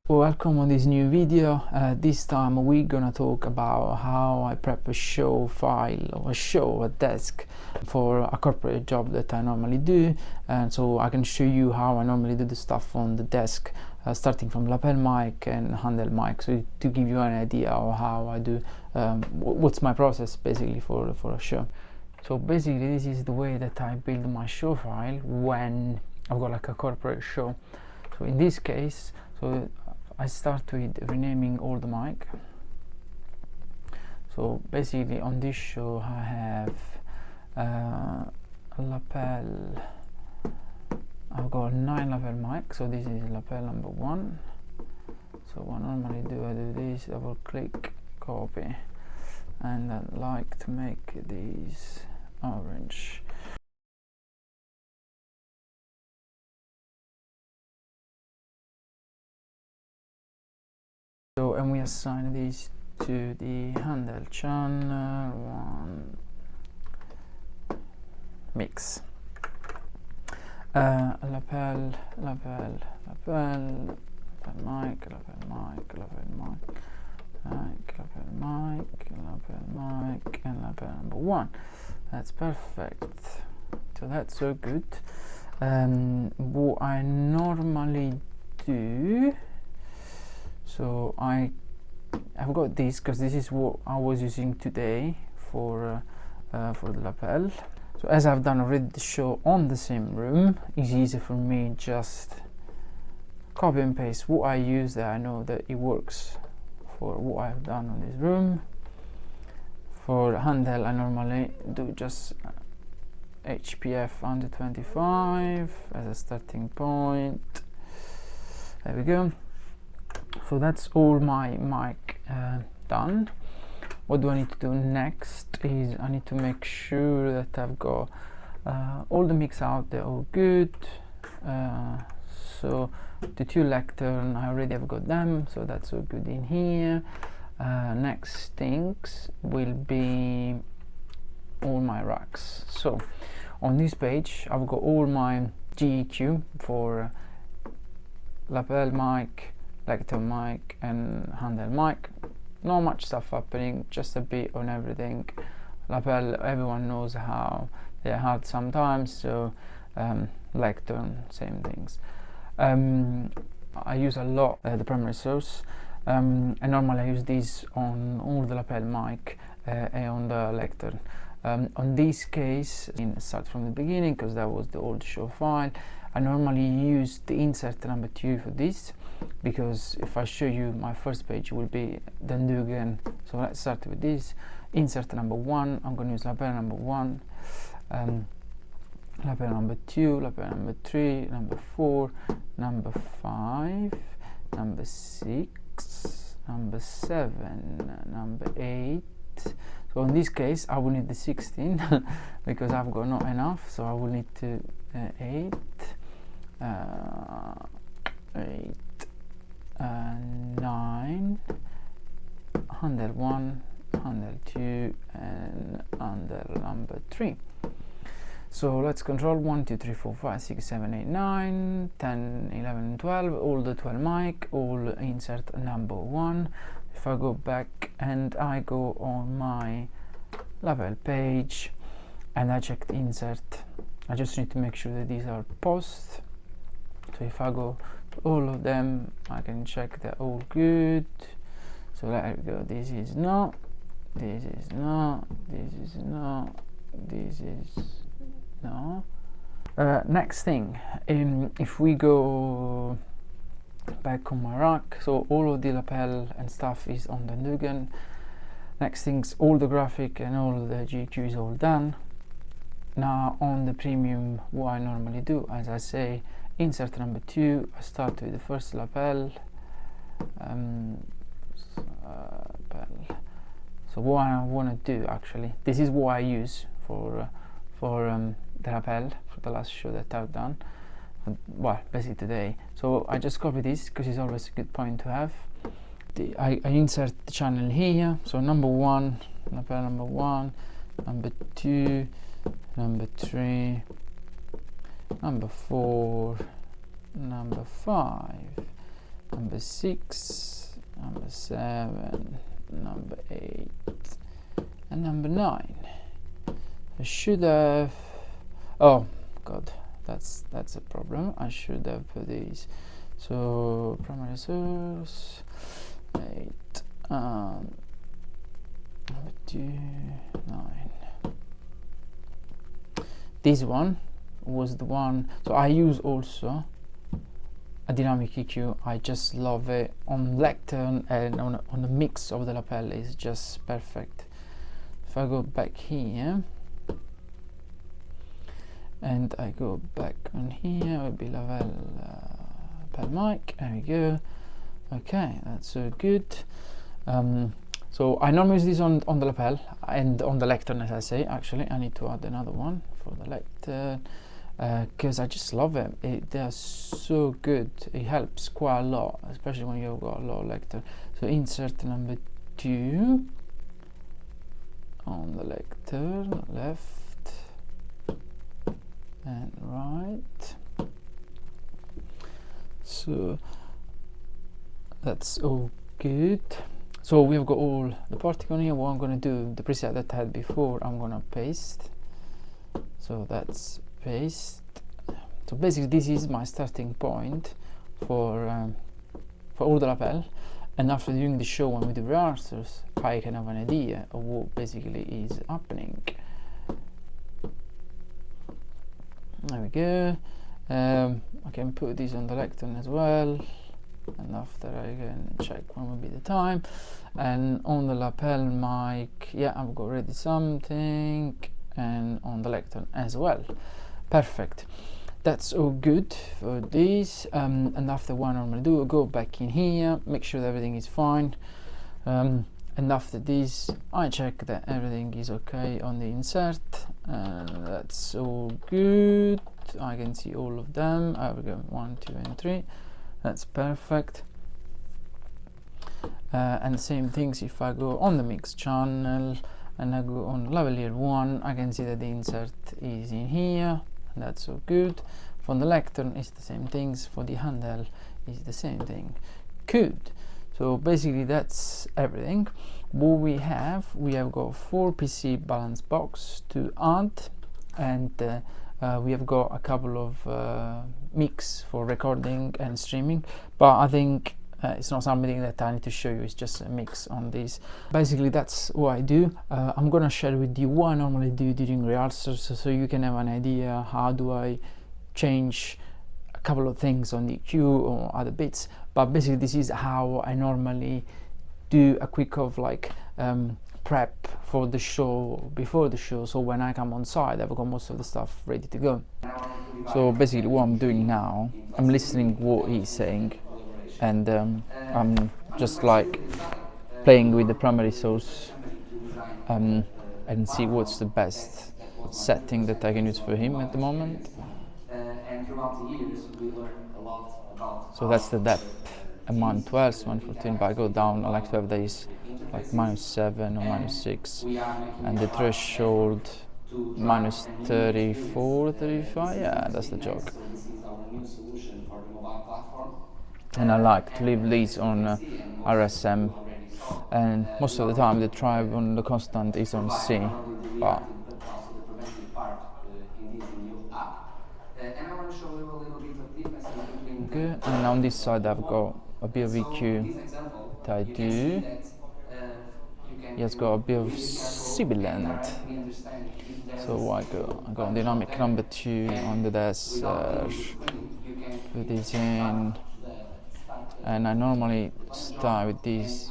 Welcome on this new video. This time we're gonna talk about how I prep a show file or a desk for a corporate job that I normally do, and so I can show you how I normally do the stuff on the desk, starting from lapel mic and handle mic, so to give you an idea of how I do, what's my process basically for a show. So basically this is the way that I build my show file when I've got like a corporate show. So in this case, I start with renaming all the mic. So basically on this show I have a lapel. I've got 9 lapel mic, so this is lapel number 1. So what I normally do, I do this, double click, copy, and I like to make these orange. So, and we assign these to the handle channel 1 mix. Lapel mic, and lapel number 1. That's perfect. So that's so good. What I normally do, so I've got this because this is what I was using today for the lapel. So as I've done already the show on the same room, it's easy for me just copy and paste what I use that I know that it works for what I've done on this room. For handle I normally do just HPF 125 as a starting point. There we go. So that's all my mic done. What do I need to do next is I need to make sure that I've got all the mix out, they're all good. So the 2 lectern, I already have got them, so that's all good in here. Next things will be all my racks. So on this page I've got all my GEQ for lapel mic, lectern mic and handle mic. Not much stuff happening, just a bit on everything. Lapel, everyone knows how they're hard sometimes, so lectern, same things. I use a lot the primary source, and normally I use these on all the lapel mic and on the lectern. On this case, start from the beginning because that was the old show file. I normally use the insert number 2 for this, because if I show you my first page will be the Dugan. So let's start with this. Insert number 1, I'm going to use lapel number 1, lapel number 2, lapel number 3, number 4, number 5, number 6, number 7, number 8. So in this case I will need the 16 because I've got not enough, so I will need to 8, 9, handle 1, handle 2 and handle number 3. So let's control 1, 2, 3, 4, 5, 6, 7, 8, 9, 10, 11, 12, all the 12 mic, all insert number 1. If I go back and I go on my lapel page and I check the insert, I just need to make sure that these are post. So if I go to all of them, I can check they're all good. So there we go. This is no, this is no, this is no, this is no. Next thing, if we go back on my rack, so all of the lapel and stuff is on the Dugan. Next things, all the graphic and all the GQ is all done. Now on the premium, what I normally do, as I say, insert number 2, I start with the first lapel. So what I want to do, actually, this is what I use for the lapel for the last show that I've done, well, basically today. So I just copy this because it's always a good point to have. I insert the channel here, so number 1, lapel number 1, number 2, number 3, number 4, number 5, number 6, number 7, number 8, and number 9. I should have, oh god, that's a problem. I should have put these. So primary source 8, number 2, 9. This one was the one, so I use also a dynamic EQ. I just love it on lectern and on the mix of the lapel is just perfect. If I go back here and I go back on here, it will be lapel mic. There we go. Okay, that's so good. So I normally use this on the lapel and on the lectern, as I say. Actually, I need to add another one for the lectern because I just love it. They're so good. It helps quite a lot, especially when you've got a lot of lectern. So insert number 2 on the lectern, left and right. So that's all good. So we've got all the particle here. What I'm going to do, the preset that I had before, I'm going to paste. So that's paste. So basically this is my starting point for all the lapel, and after doing the show when we do rehearsals, I can have an idea of what basically is happening. There we go. I can put this on the lectern as well, and after I can check when will be the time. And on the lapel mic, yeah, I've got already something, and on the lectern as well. Perfect. That's all good for this. And after what I normally do, I go back in here, make sure that everything is fine. And after this, I check that everything is okay on the insert, and that's all good. I can see all of them. I will go 1, 2, and 3. That's perfect. And the same things if I go on the mix channel and I go on lavalier 1, I can see that the insert is in here. That's all good. For the lectern it's the same things. For the handle is the same thing. Good. So basically that's everything. What we have got 4 PC balance box to add, and we have got a couple of mix for recording and streaming, but I think it's not something that I need to show you. It's just a mix on this. Basically that's what I do. I'm gonna share with you what I normally do during rehearsals, so you can have an idea how do I change a couple of things on the EQ or other bits. But basically this is how I normally do a quick of like prep for the show, before the show, so when I come on site I've got most of the stuff ready to go. So basically what I'm doing now, I'm listening what he's saying, and I'm just like playing with the primary source and see what's the best setting that I can use for him at the moment. And throughout the years we learn a lot about, so that's the depth, a -12, -14, but I go down, I like to have these like -7 or -6, and the threshold -34, 35, yeah, that's the joke. So this is our new solution for the mobile platform. And I like to leave these on RSM, and most of the time the drive on the constant is on C, but also the preventive part in this new app. And I want to show you a little bit of differences between good. And on this side I've got a bit of EQ that I do. He has got a bit of sibilant. So I got dynamic number 2 on the desk, put this in, and I normally start with this.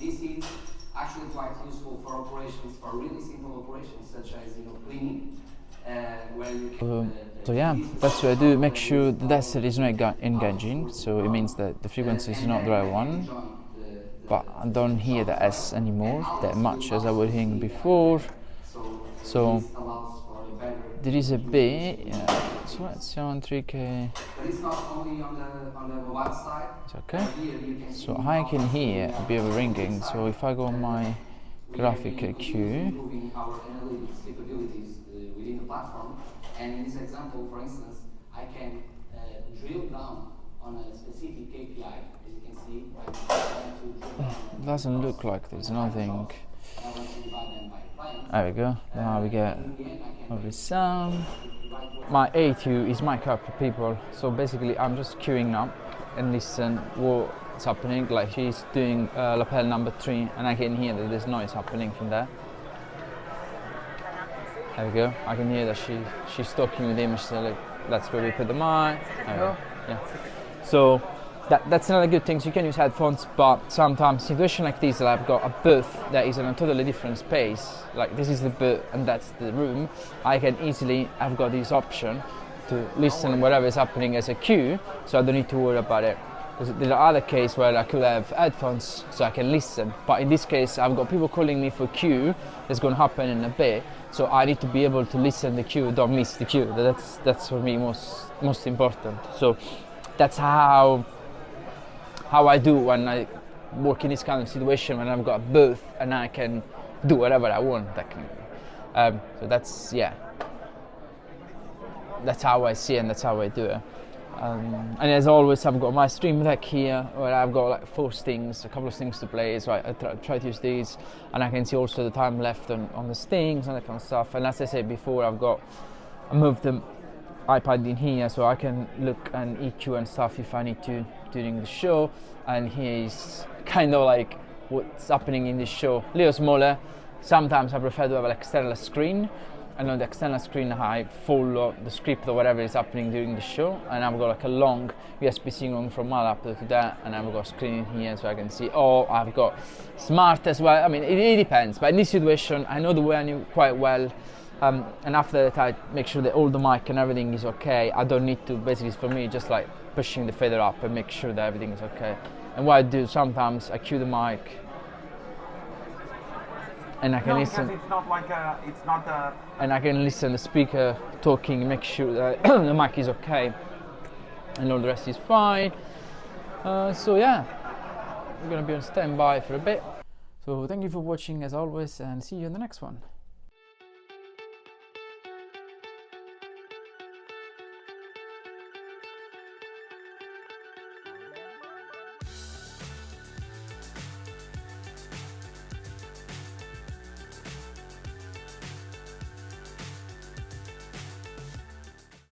This is actually quite useful for operations, for really simple operations such as cleaning, where you can. So yeah, that's what I do. Make sure the desk is not engaging, so it means that the frequency is not the right one. But I don't hear the S anymore that much as I was hearing before. So there is a bit. So let's see on 3K. But it's not only on the mobile side. It's okay. So I can hear a bit of ringing. So if I go on my graphic EQ, improving our analytics capabilities within the platform. And in this example, for instance, I can drill down on a specific KPI, as you can see, right? Doesn't look like there's nothing. I want to divide them by clients. There we go. Now we get every sound. My A2 is mic up for people, so basically I'm just queuing up and listen what's happening. Like she's doing lapel number 3, and I can hear that there's noise happening from there. There we go. I can hear that she's talking with him. She's like, that's where we put the mic. Yeah. So that's another good thing. So you can use headphones, but sometimes situation like this, I've got a booth that is in a totally different space. Like this is the booth and that's the room. I can easily, I've got this option to listen whatever is happening as a cue, so I don't need to worry about it. There are other cases where I could have headphones so I can listen, but in this case I've got people calling me for cue that's going to happen in a bit, so I need to be able to listen the cue, don't miss the cue. That's for me most important. So that's how I do when I work in this kind of situation, when I've got a booth and I can do whatever I want technically. So that's how I see it and that's how I do it. And as always, I've got my stream deck here where I've got like 4 stings, a couple of stings to play, so I try to use these, and I can see also the time left on the stings and that kind of stuff. And as I said before, I moved the iPad in here so I can look and EQ and stuff if I need to during the show. And here is kind of like what's happening in this show. A little smaller. Sometimes I prefer to have an external screen, and on the external screen I follow the script or whatever is happening during the show, and I've got like a long USB-C going from my laptop to that, and I've got a screen in here so I can see. Oh, I've got smart as well. I mean, it depends, but in this situation I know the venue quite well, and after that I make sure that all the mic and everything is okay. I don't need to, basically for me just like pushing the fader up and make sure that everything is okay. And what I do sometimes, I cue the mic and I can listen. It's not like it's not a. And I can listen to the speaker talking, make sure that the mic is okay, and all the rest is fine. So yeah, we're gonna be on standby for a bit. So thank you for watching as always, and see you in the next one.